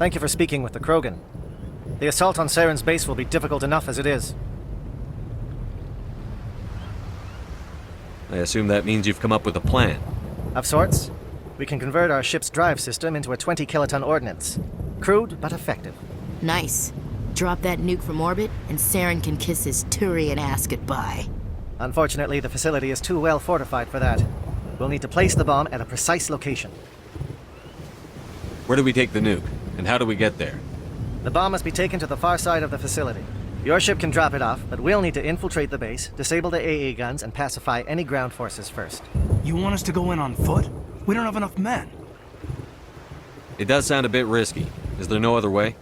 Thank you for speaking with the Krogan. The assault on Saren's base will be difficult enough as it is. I assume that means you've come up with a plan. Of sorts. We can convert our ship's drive system into a 20-kiloton ordnance. Crude, but effective. Nice. Drop that nuke from orbit, and Saren can kiss his Turian ass goodbye. Unfortunately, the facility is too well fortified for that. We'll need to place the bomb at a precise location. Where do we take the nuke? And how do we get there? The bomb must be taken to the far side of the facility. Your ship can drop it off, but we'll need to infiltrate the base, disable the AA guns, and pacify any ground forces first. You want us to go in on foot? We don't have enough men. It does sound a bit risky. Is there no other way?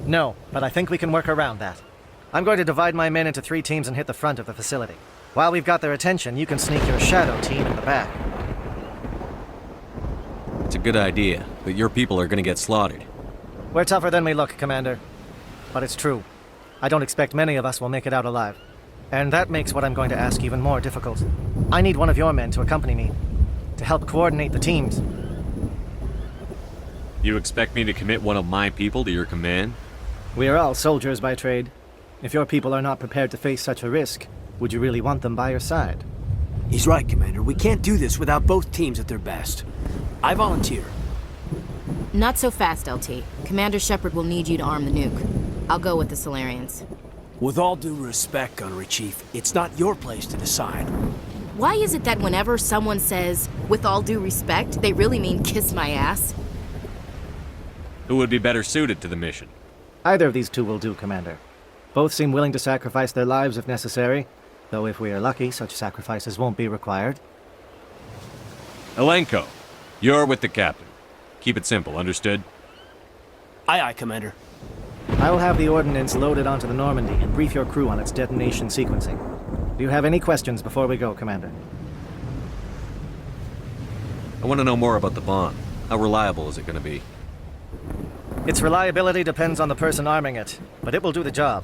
No, but I think we can work around that. I'm going to divide my men into 3 teams and hit the front of the facility. While we've got their attention, you can sneak your shadow team in the back. It's a good idea, but your people are gonna get slaughtered. We're tougher than we look, Commander. But it's true. I don't expect many of us will make it out alive. And that makes what I'm going to ask even more difficult. I need one of your men to accompany me, to help coordinate the teams. You expect me to commit one of my people to your command? We are all soldiers by trade. If your people are not prepared to face such a risk, would you really want them by your side? He's right, Commander. We can't do this without both teams at their best. I volunteer. Not so fast, LT. Commander Shepard will need you to arm the nuke. I'll go with the Solarians. With all due respect, Gunnery Chief, it's not your place to decide. Why is it that whenever someone says, with all due respect, they really mean kiss my ass? Who would be better suited to the mission? Either of these 2 will do, Commander. Both seem willing to sacrifice their lives if necessary, though if we are lucky, such sacrifices won't be required. Elenko, you're with the captain. Keep it simple, understood? Aye, aye, Commander. I will have the ordnance loaded onto the Normandy and brief your crew on its detonation sequencing. Do you have any questions before we go, Commander? I want to know more about the bomb. How reliable is it going to be? Its reliability depends on the person arming it, but it will do the job.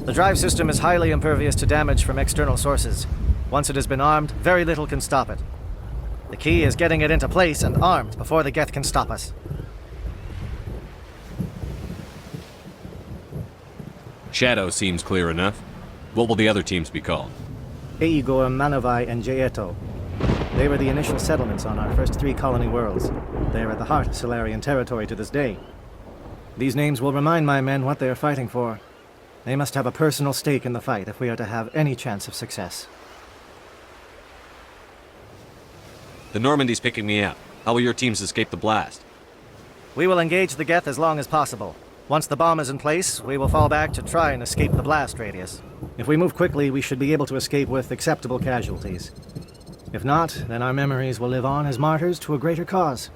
The drive system is highly impervious to damage from external sources. Once it has been armed, very little can stop it. The key is getting it into place and armed before the Geth can stop us. Shadow seems clear enough. What will the other teams be called? Igor, Manovai, and Jaeto. They were the initial settlements on our first 3 colony worlds. They are at the heart of Solarian territory to this day. These names will remind my men what they are fighting for. They must have a personal stake in the fight if we are to have any chance of success. The Normandy's picking me up. How will your teams escape the blast? We will engage the Geth as long as possible. Once the bomb is in place, we will fall back to try and escape the blast radius. If we move quickly, we should be able to escape with acceptable casualties. If not, then our memories will live on as martyrs to a greater cause.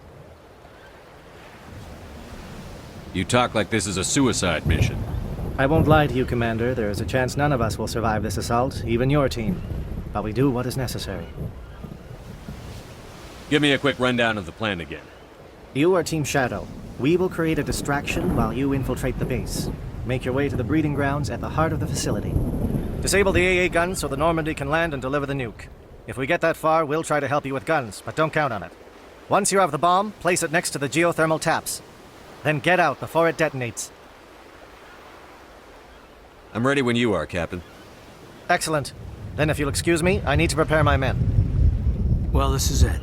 You talk like this is a suicide mission. I won't lie to you, Commander. There is a chance none of us will survive this assault, even your team. But we do what is necessary. Give me a quick rundown of the plan again. You are Team Shadow. We will create a distraction while you infiltrate the base. Make your way to the breeding grounds at the heart of the facility. Disable the AA guns so the Normandy can land and deliver the nuke. If we get that far, we'll try to help you with guns, but don't count on it. Once you have the bomb, place it next to the geothermal taps. Then get out before it detonates. I'm ready when you are, Captain. Excellent. Then if you'll excuse me, I need to prepare my men. Well, this is it.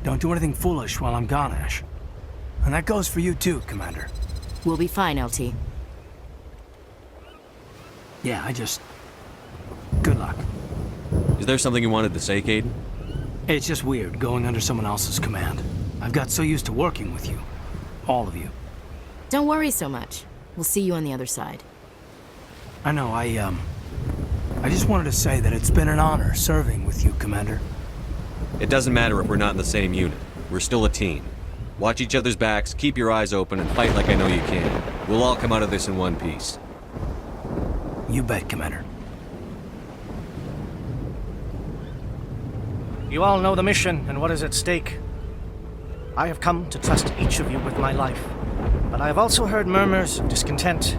Don't do anything foolish while I'm gone, Ash. And that goes for you too, Commander. We'll be fine, LT. Yeah, good luck. Is there something you wanted to say, Caden? It's just weird going under someone else's command. I've got so used to working with you. All of you. Don't worry so much. We'll see you on the other side. I know, I just wanted to say that it's been an honor serving with you, Commander. It doesn't matter if we're not in the same unit. We're still a team. Watch each other's backs, keep your eyes open, and fight like I know you can. We'll all come out of this in one piece. You bet, Commander. You all know the mission and what is at stake. I have come to trust each of you with my life, but I have also heard murmurs of discontent.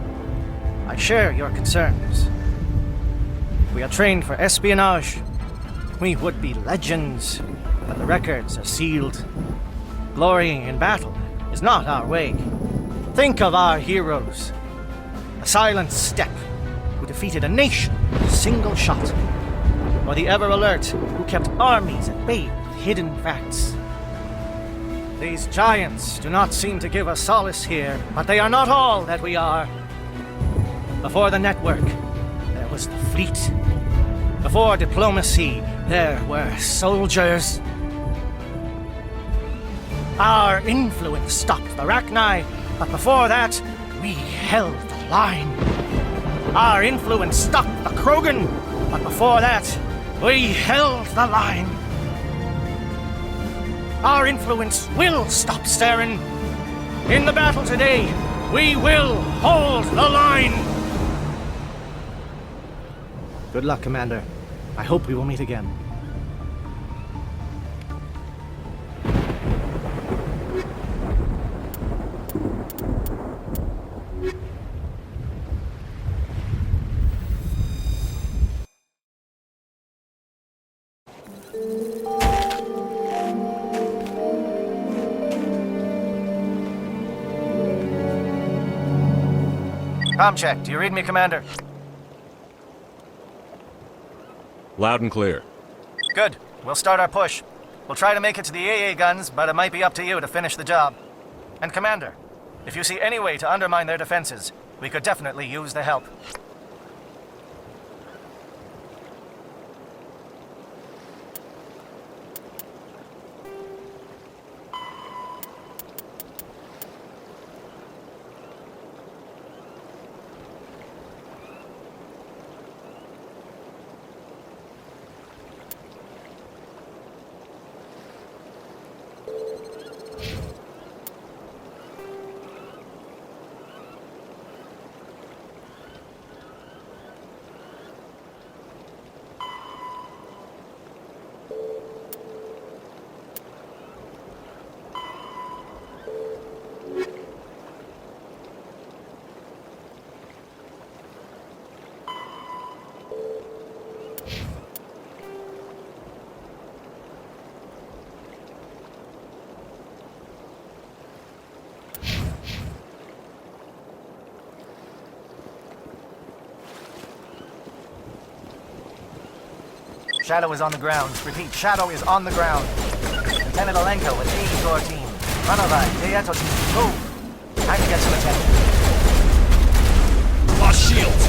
I share your concerns. We are trained for espionage. We would be legends, but the records are sealed. Glorying in battle is not our way. Think of our heroes. A silent step who defeated a nation with a single shot. Or the ever-alert who kept armies at bay with hidden facts. These giants do not seem to give us solace here, but they are not all that we are. Before the network, there was the fleet. Before diplomacy, there were soldiers. Our influence stopped the Rachni, but before that, we held the line. Our influence stopped the Krogan, but before that, we held the line. Our influence will stop Saren. In the battle today, we will hold the line. Good luck, Commander. I hope we will meet again. Comm check. Do you read me, Commander? Loud and clear. Good. We'll start our push. We'll try to make it to the AA guns, but it might be up to you to finish the job. And Commander, if you see any way to undermine their defenses, we could definitely use the help. Shadow is on the ground. Repeat, Shadow is on the ground. Lieutenant Alenko with A Door Team. Runovai, Deato Team, move! Time to get some attention. Lost shields!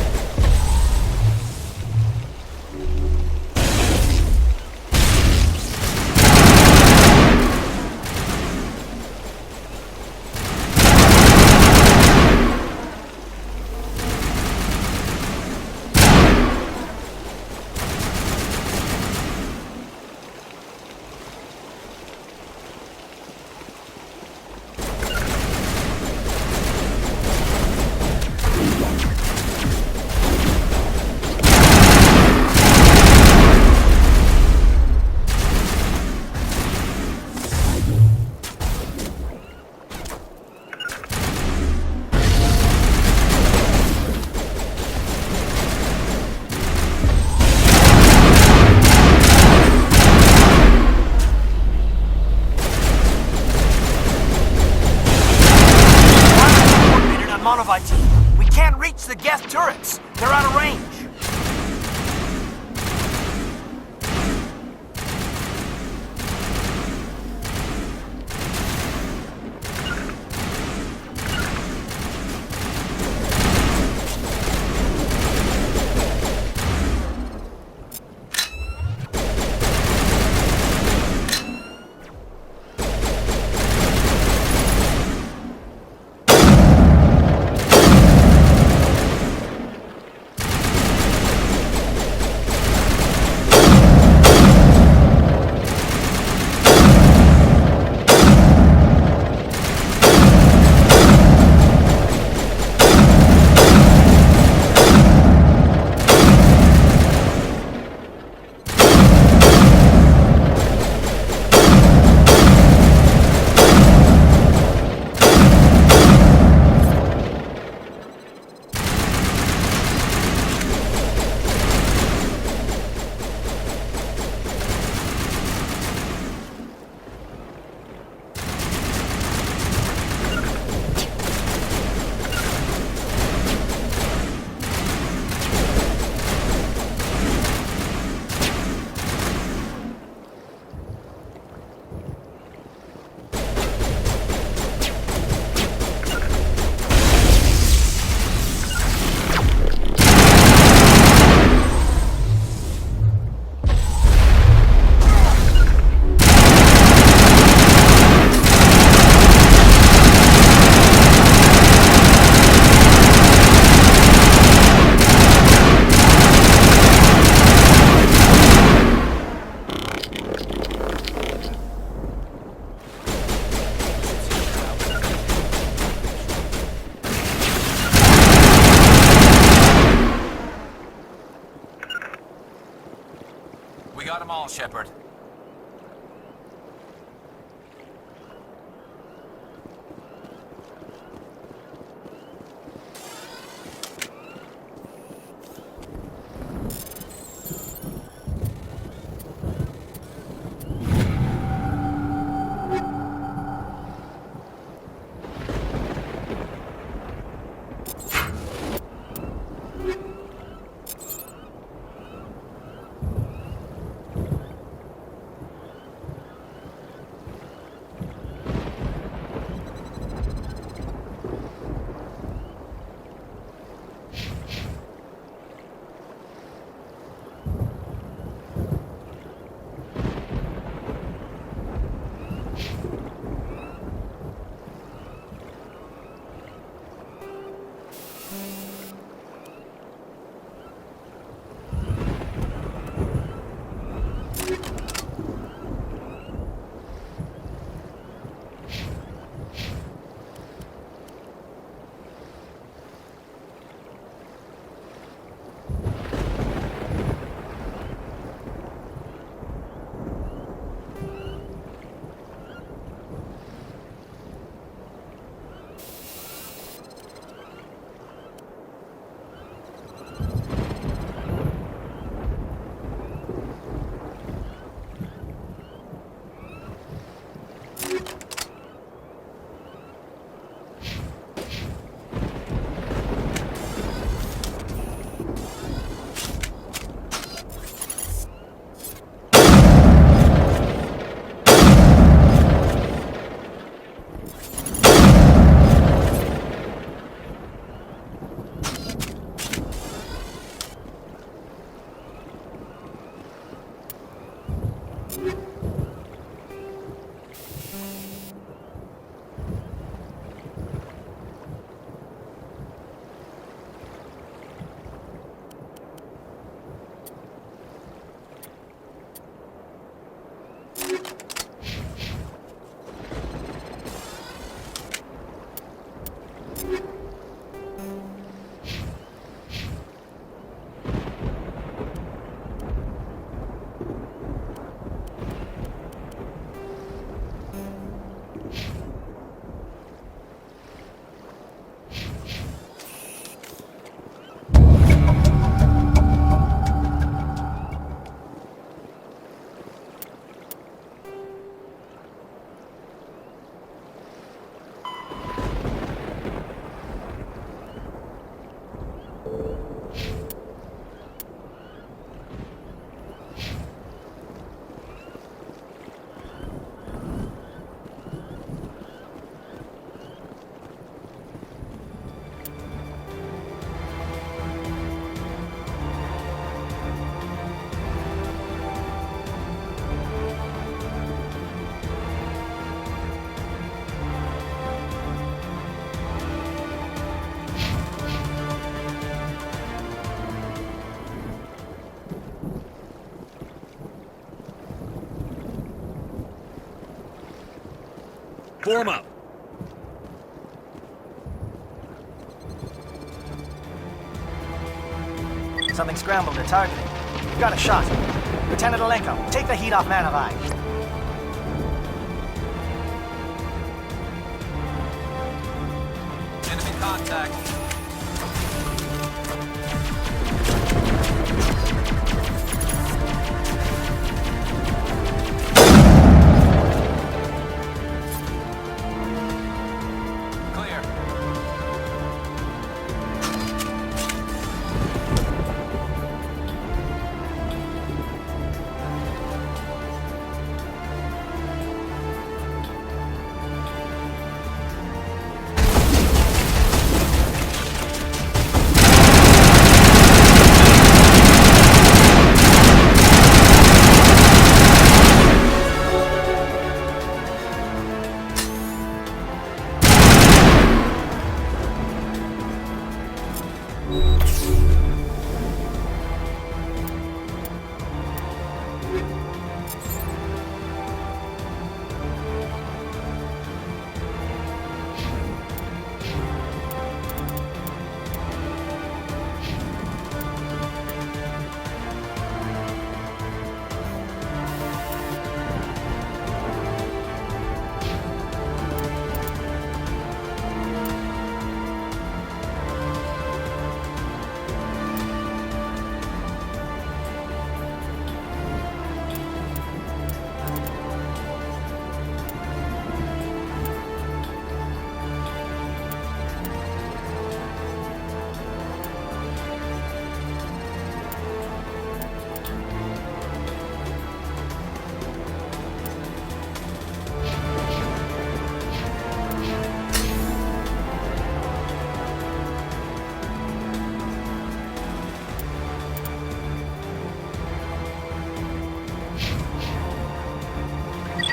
We got them all, Shepard. Form up. Something scrambled its targeting. You've got a shot. Lieutenant Alenko, take the heat off Man of Eye. Enemy contact. Clear.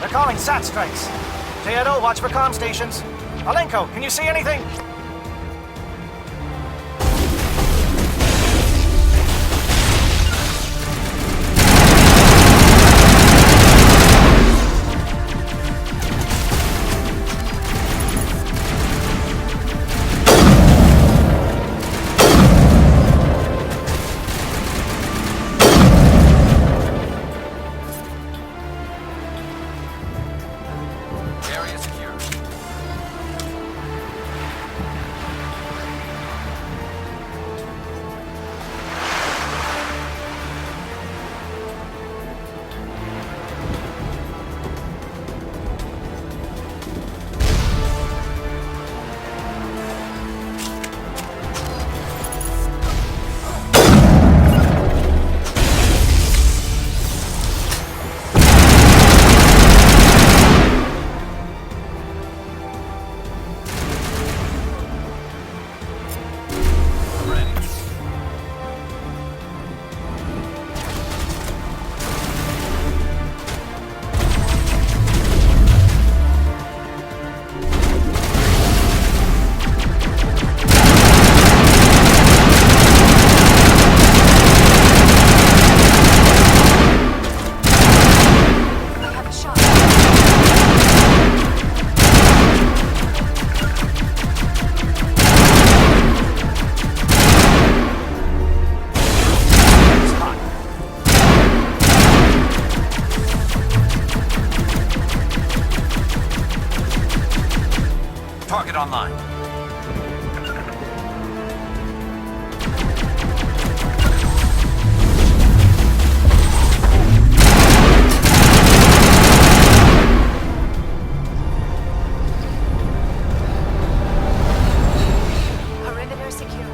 They're calling SAT strikes. Teodo, watch for comm stations. Alenko, can you see anything? Area secure. Ready. It's hot. Target online. Perimeter secured.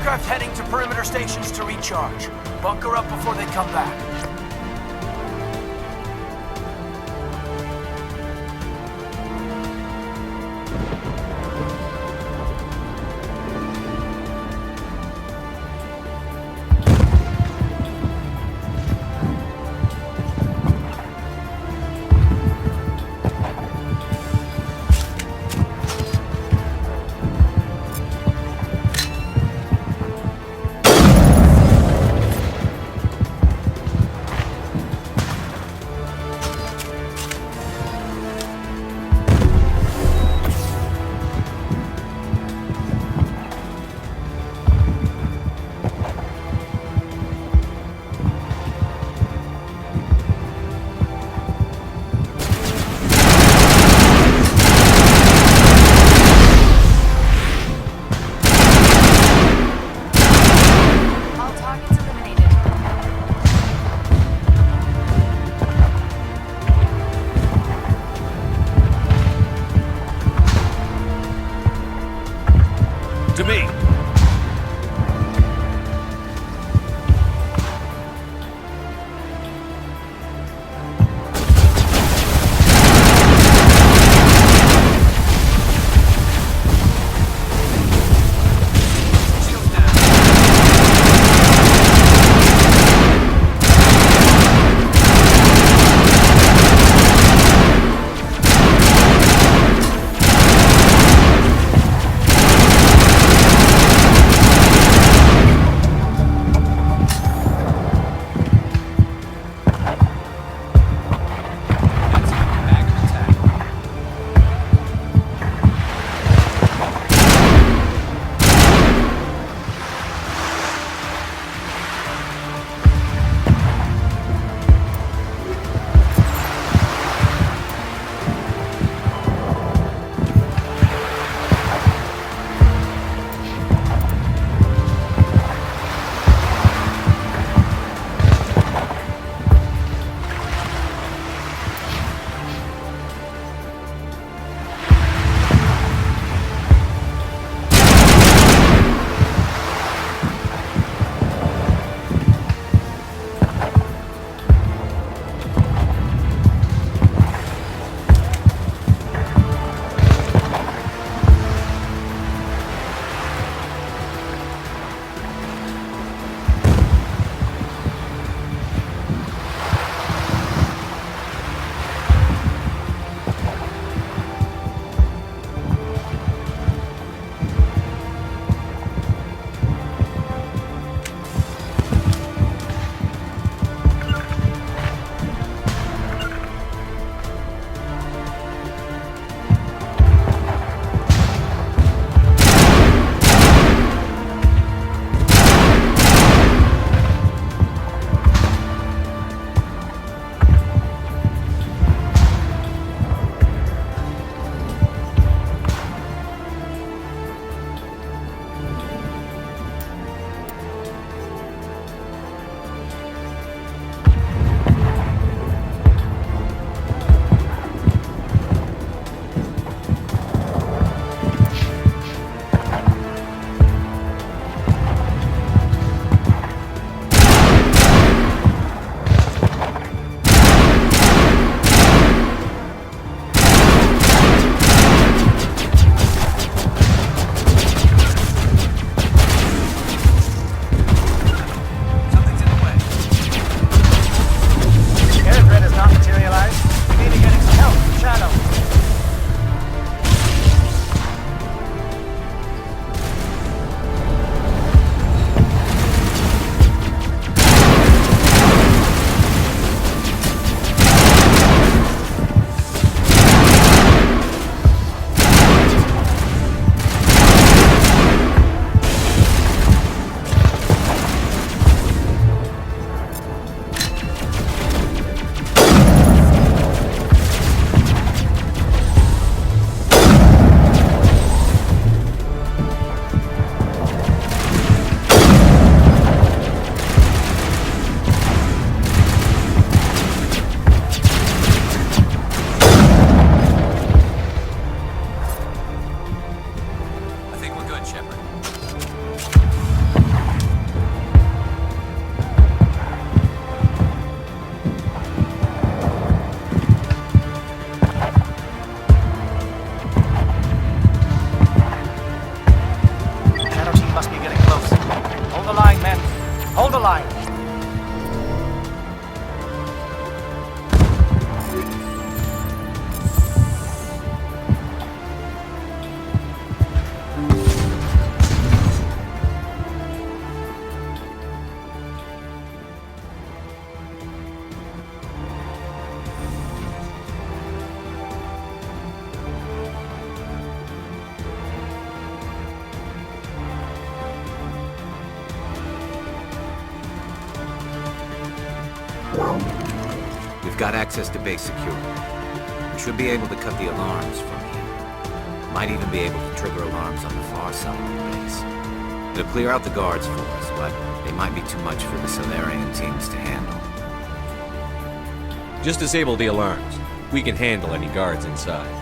Aircraft heading to perimeter stations to recharge. Bunker up before they come back. got access to base security. We should be able to cut the alarms from here. Might even be able to trigger alarms on the far side of the base. It'll clear out the guards for us, but they might be too much for the Solarian teams to handle. Just disable the alarms. We can handle any guards inside.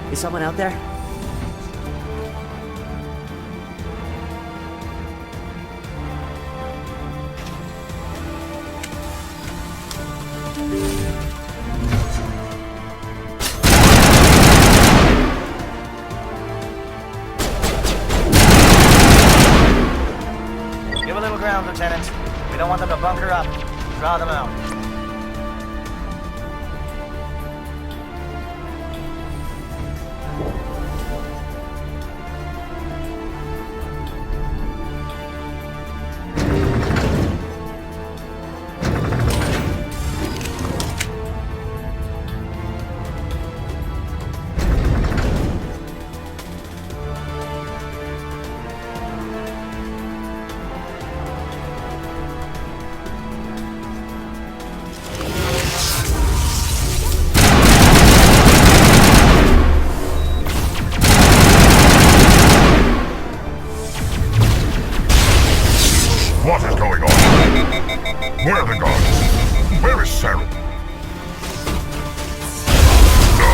Is someone out there? Give a little ground, Lieutenant. We don't want them to bunker up. Draw them out. What is going on? Where are the guards? Where is Sarah? No!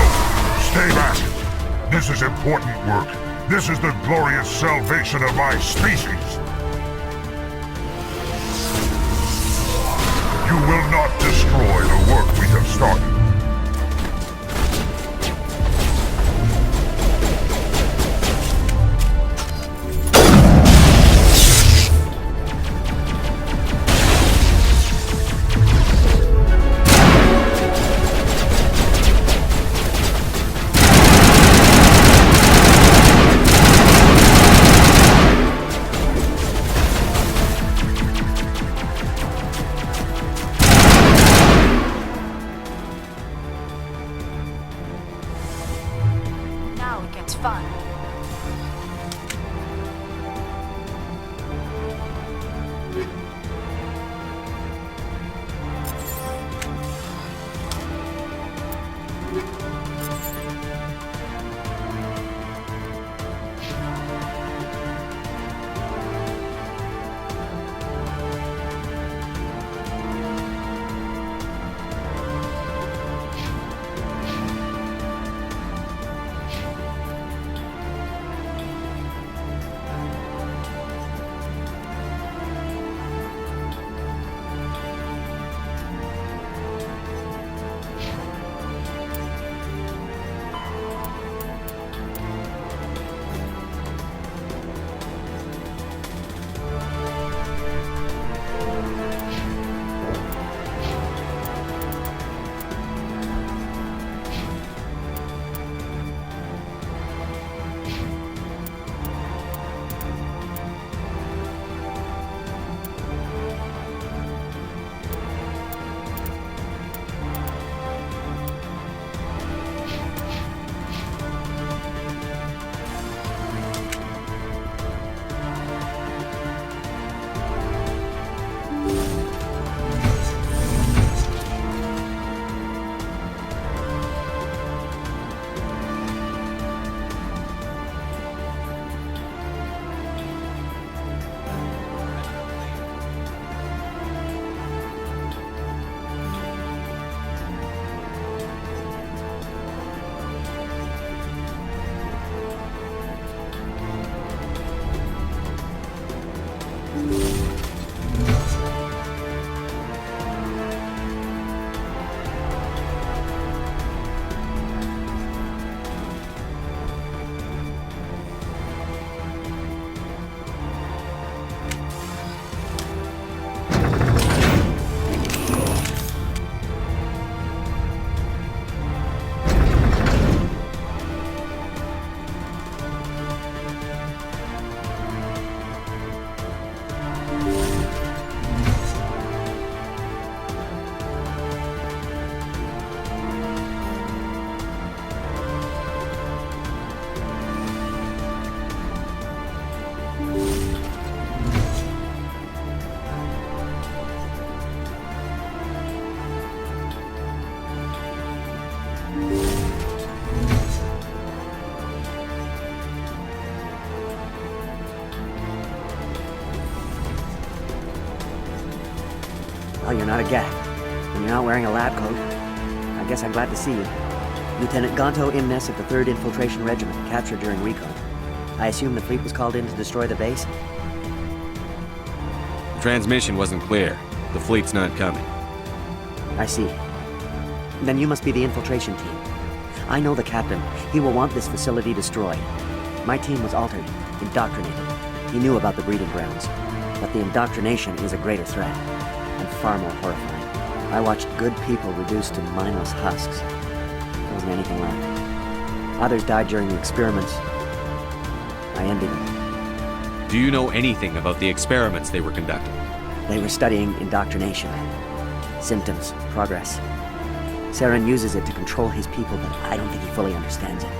Stay back! This is important work. This is the glorious salvation of my species. You will not destroy the work we have started. Now it gets fun. Well, you're not a gat, and you're not wearing a lab coat. I guess I'm glad to see you. Lieutenant Gonto Imnes of the 3rd Infiltration Regiment, captured during recon. I assume the fleet was called in to destroy the base? The transmission wasn't clear. The fleet's not coming. I see. Then you must be the infiltration team. I know the captain. He will want this facility destroyed. My team was altered, indoctrinated. He knew about the breeding grounds. But the indoctrination is a greater threat, and far more horrifying. I watched good people reduced to mindless husks. There wasn't anything left. Others died during the experiments. I envied them. Do you know anything about the experiments they were conducting? They were studying indoctrination. Symptoms, progress. Saren uses it to control his people, but I don't think he fully understands it.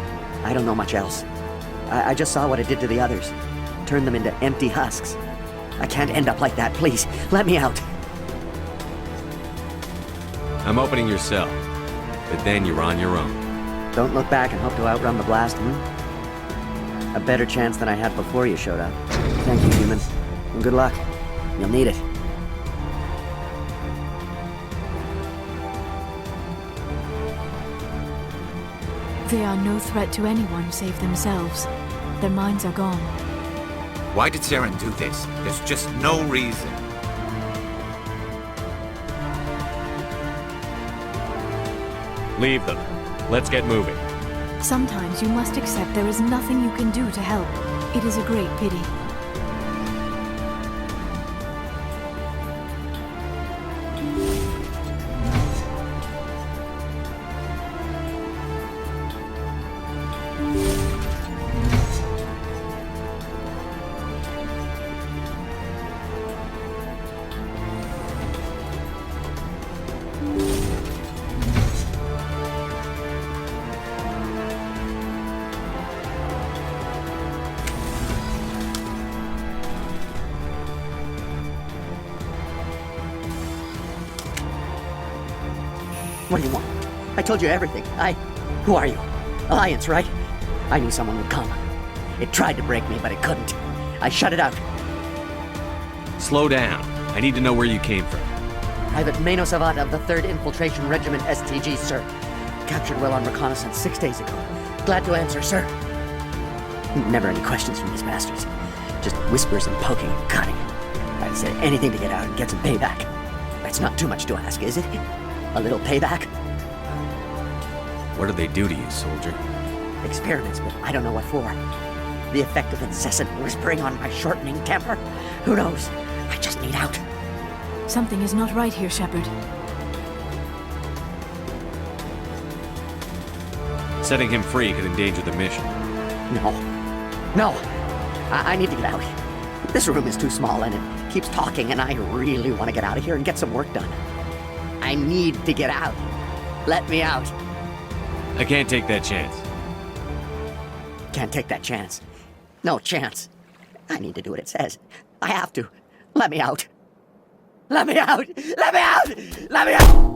I don't know much else. I just saw what it did to the others. Turned them into empty husks. I can't end up like that, please. Let me out. I'm opening your cell, but then you're on your own. Don't look back and hope to outrun the blast, A better chance than I had before you showed up. Thank you, human. And good luck. You'll need it. They are no threat to anyone save themselves. their minds are gone. Why did Saren do this? There's just no reason. Leave them. Let's get moving. Sometimes you must accept there is nothing you can do to help. It is a great pity. What do you want? I told you everything. Who are you? Alliance, right? I knew someone would come. It tried to break me, but it couldn't. I shut it out. Slow down. I need to know where you came from. Private Mano Savat of the 3rd Infiltration Regiment STG, sir. Captured well on reconnaissance 6 days ago. Glad to answer, sir. Never any questions from these bastards. Just whispers and poking and cutting. I'd say anything to get out and get some payback. That's not too much to ask, is it? A little payback? What did they do to you, soldier? Experiments, but I don't know what for. The effect of incessant whispering on my shortening temper? Who knows? I just need out. Something is not right here, Shepard. Setting him free could endanger the mission. No. I need to get out. This room is too small and it keeps talking and I really want to get out of here and get some work done. I need to get out. Let me out. I can't take that chance. Can't take that chance. No chance. I need to do what it says. I have to. Let me out. Let me out! Let me out! Let me out!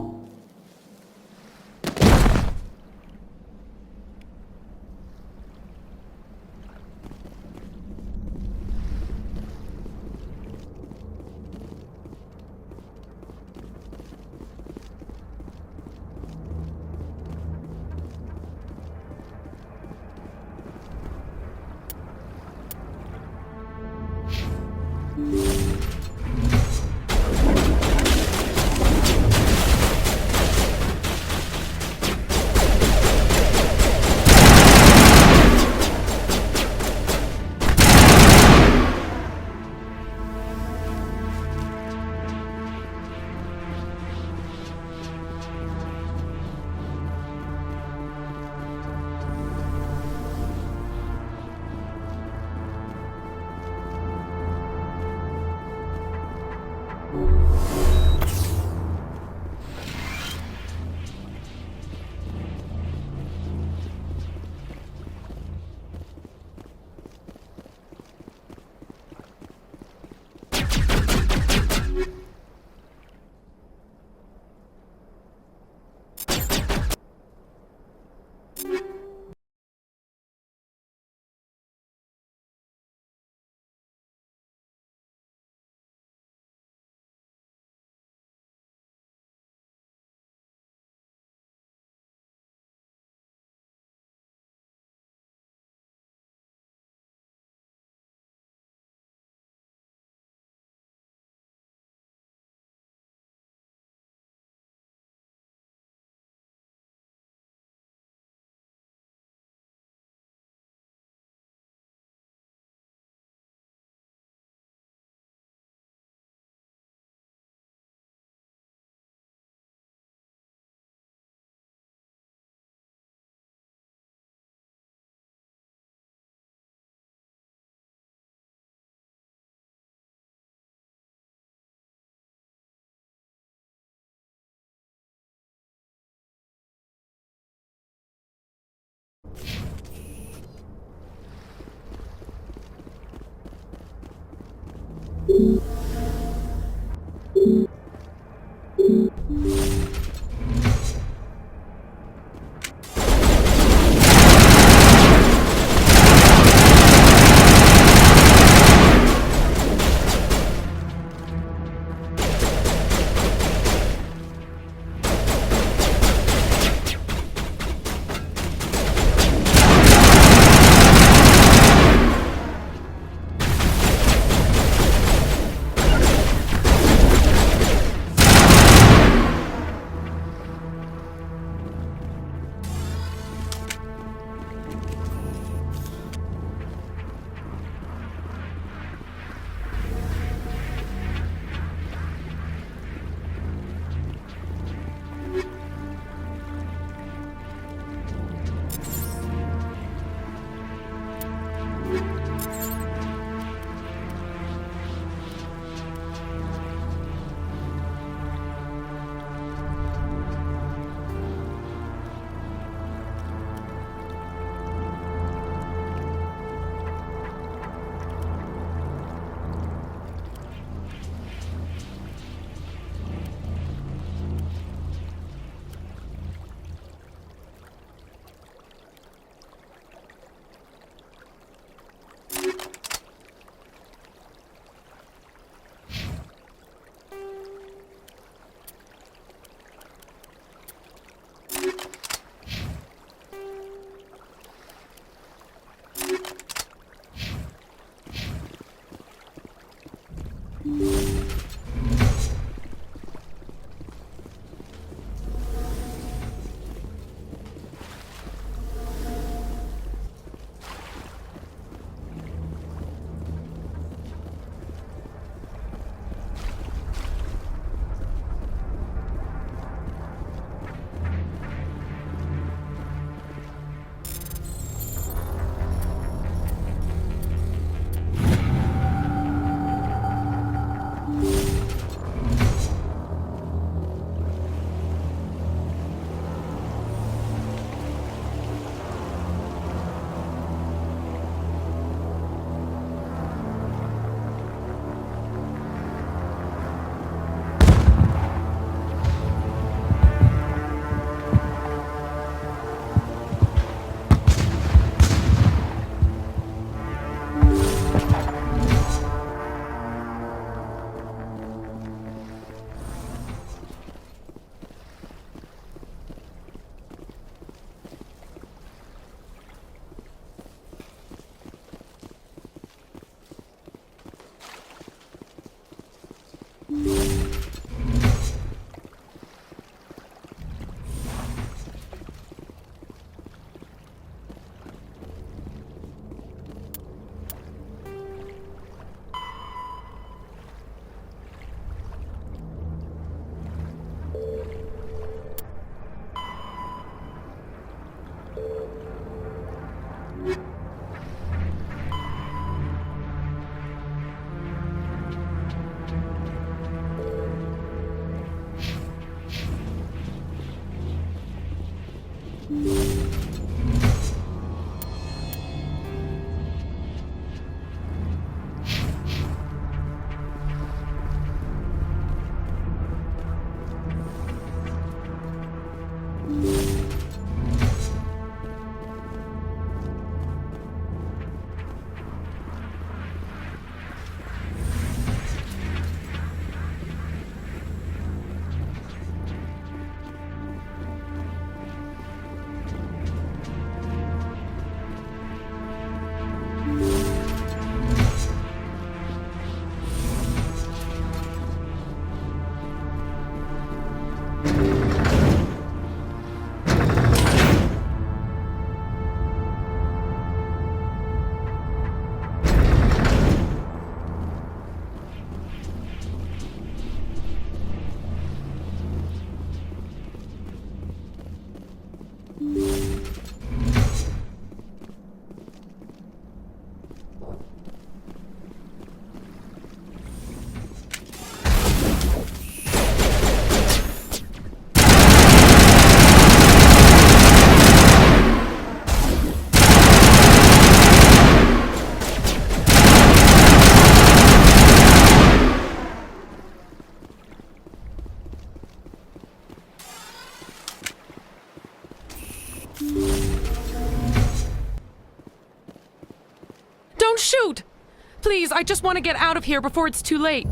I just want to get out of here before it's too late.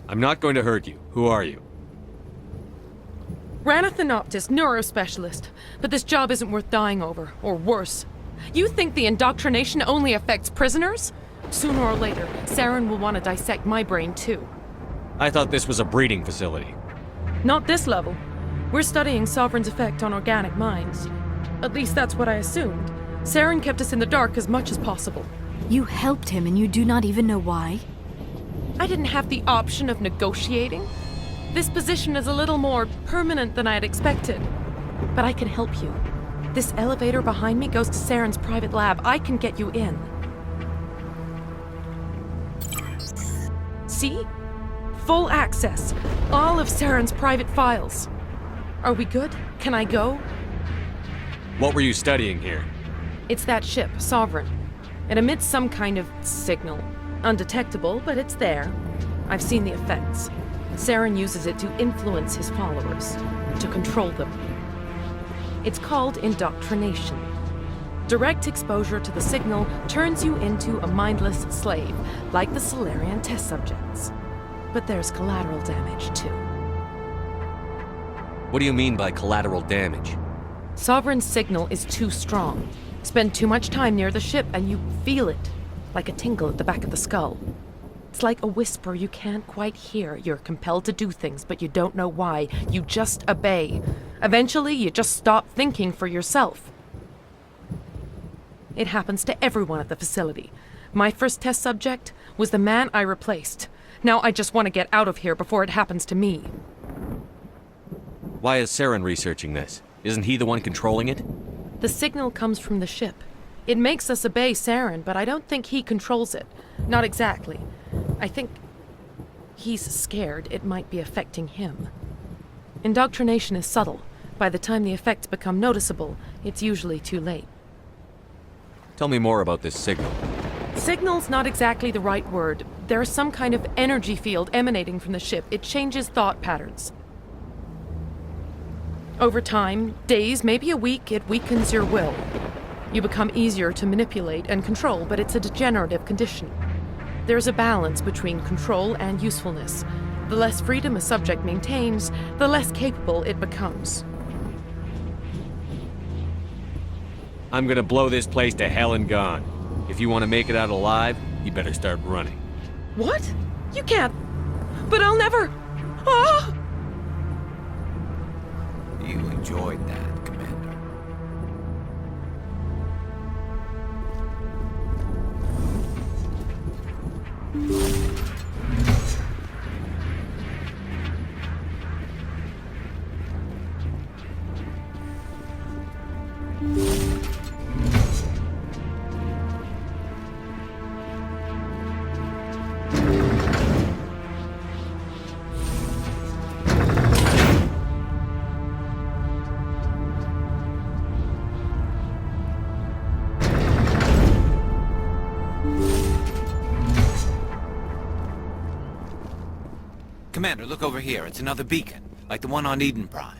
I'm not going to hurt you. Who are you? Ranathanoptis, neurospecialist. But this job isn't worth dying over, or worse. You think the indoctrination only affects prisoners? Sooner or later, Saren will want to dissect my brain too. I thought this was a breeding facility. Not this level. We're studying Sovereign's effect on organic minds. At least that's what I assumed. Saren kept us in the dark as much as possible. You helped him and you do not even know why? I didn't have the option of negotiating. This position is a little more permanent than I had expected. But I can help you. This elevator behind me goes to Saren's private lab. I can get you in. See? Full access. All of Saren's private files. Are we good? Can I go? What were you studying here? It's that ship, Sovereign. It emits some kind of signal. Undetectable, but it's there. I've seen the effects. Saren uses it to influence his followers, to control them. It's called indoctrination. Direct exposure to the signal turns you into a mindless slave, like the Solarian test subjects. But there's collateral damage, too. What do you mean by collateral damage? Sovereign's signal is too strong. Spend too much time near the ship and you feel it, like a tingle at the back of the skull. It's like a whisper you can't quite hear. You're compelled to do things, but you don't know why. You just obey. Eventually, you just stop thinking for yourself. It happens to everyone at the facility. My first test subject was the man I replaced. Now I just want to get out of here before it happens to me. Why is Saren researching this? Isn't he the one controlling it? The signal comes from the ship. It makes us obey Saren, but I don't think he controls it. Not exactly. I think he's scared it might be affecting him. Indoctrination is subtle. By the time the effects become noticeable, it's usually too late. Tell me more about this signal. Signal's not exactly the right word. There's some kind of energy field emanating from the ship. It changes thought patterns. Over time, days, maybe a week, it weakens your will. You become easier to manipulate and control, but it's a degenerative condition. There's a balance between control and usefulness. The less freedom a subject maintains, the less capable it becomes. I'm gonna blow this place to hell and gone. If you want to make it out alive, you better start running. What? You can't. But I'll never. Ah! You enjoyed that, Commander. Commander, look over here. It's another beacon, like the one on Eden Prime.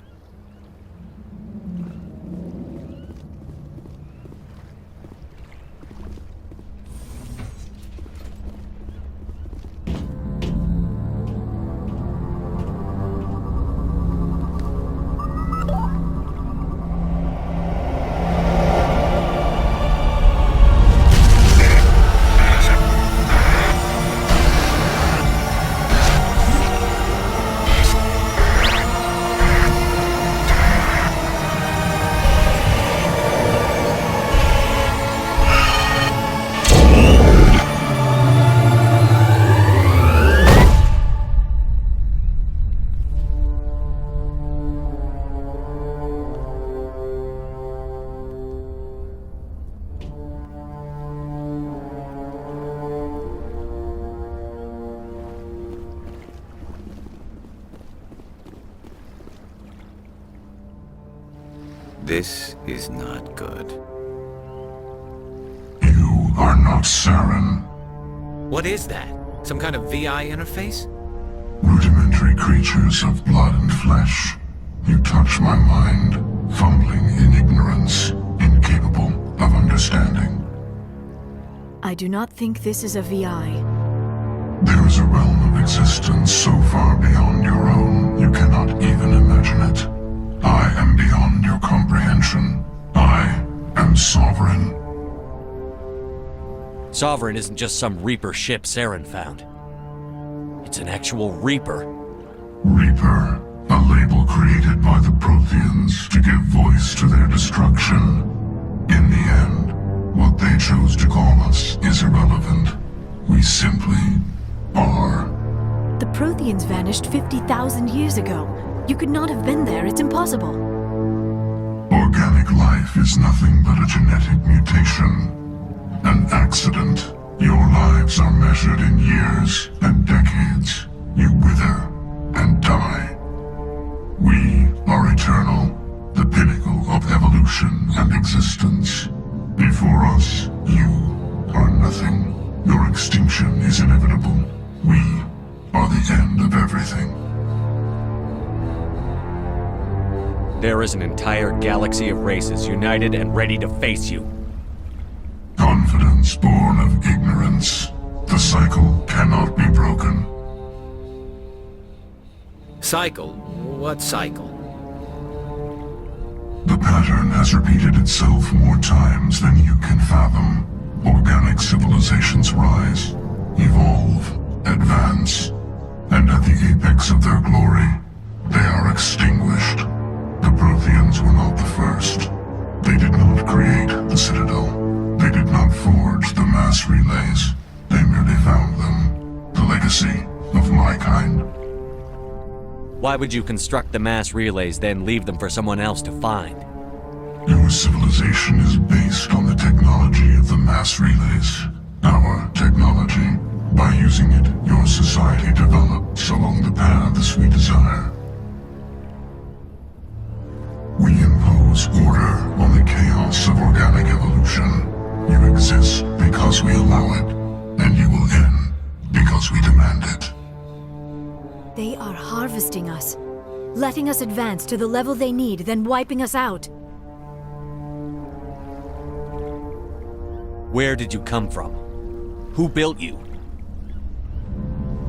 This is not good. You are not Saren. What is that? Some kind of VI interface? Rudimentary creatures of blood and flesh. You touch my mind, fumbling in ignorance, incapable of understanding. I do not think this is a VI. There is a realm of existence so far beyond your own, you cannot even imagine it. I am beyond your comprehension. I am sovereign. Sovereign isn't just some Reaper ship Saren found. It's an actual Reaper. Reaper, a label created by the Protheans to give voice to their destruction. In the end, what they chose to call us is irrelevant. We simply are. The Protheans vanished 50,000 years ago. You could not have been there. It's impossible. Organic life is nothing but a genetic mutation. An accident. Your lives are measured in years and decades. You wither and die. We are eternal, the pinnacle of evolution and existence. Before us, you are nothing. Your extinction is inevitable. We are the end of everything. There is an entire galaxy of races united and ready to face you. Confidence born of ignorance. The cycle cannot be broken. Cycle? What cycle? The pattern has repeated itself more times than you can fathom. Organic civilizations rise, evolve, advance, and at the apex of their glory, they are extinguished. The Protheans were not the first. They did not create the Citadel. They did not forge the mass relays. They merely found them. The legacy of my kind. Why would you construct the mass relays, then leave them for someone else to find? Your civilization is based on the technology of the mass relays. Our technology. By using it, your society develops along the paths we desire. We impose order on the chaos of organic evolution. You exist because we allow it, and you will end because we demand it. They are harvesting us, letting us advance to the level they need, then wiping us out. Where did you come from? Who built you?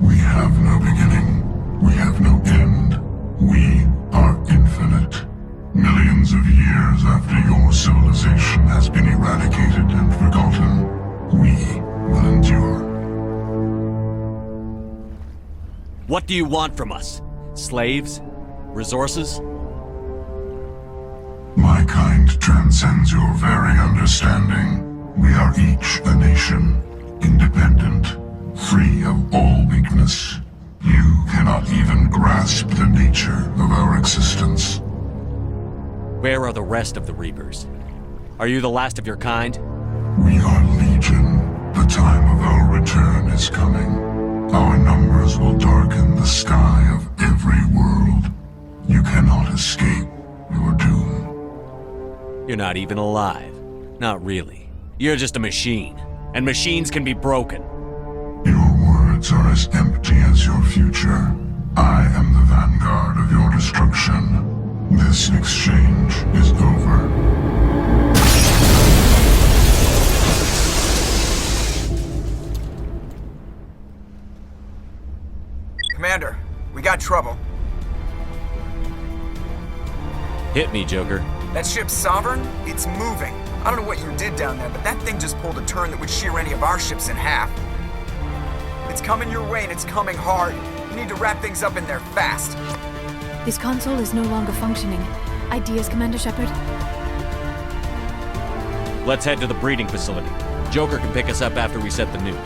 We have no beginning. We have no end. We are infinite. Millions of years after your civilization has been eradicated and forgotten, we will endure. What do you want from us? Slaves? Resources? My kind transcends your very understanding. We are each a nation, independent, free of all weakness. You cannot even grasp the nature of our existence. Where are the rest of the Reapers? Are you the last of your kind? We are legion. The time of our return is coming. Our numbers will darken the sky of every world. You cannot escape your doom. You're not even alive. Not really. You're just a machine. And machines can be broken. Your words are as empty as your future. I am the vanguard of your destruction. This exchange is over. Commander, we got trouble. Hit me, Joker. That ship's Sovereign? It's moving. I don't know what you did down there, but that thing just pulled a turn that would shear any of our ships in half. It's coming your way and it's coming hard. You need to wrap things up in there fast. This console is no longer functioning. Ideas, Commander Shepard? Let's head to the breeding facility. Joker can pick us up after we set the nuke.